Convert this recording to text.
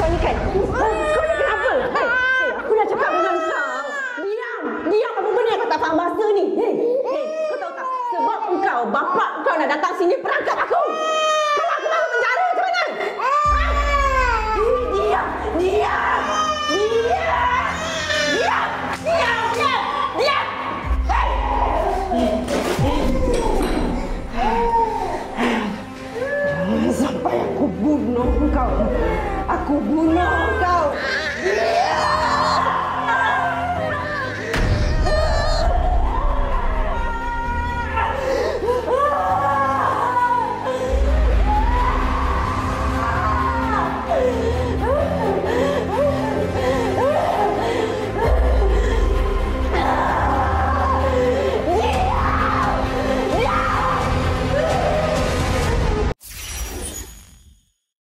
ni kan? Kau ni kenapa? Aku dah cakap dengan kau. Diam apa benda kau tak faham bahasa ni? Kau tahu tak? Sebab engkau, bapak kau nak datang sini perangkap aku. Kalau aku masuk penjara macam mana? Diam! Jangan sampai aku bunuh kau. Aku bunuh kau. Diam!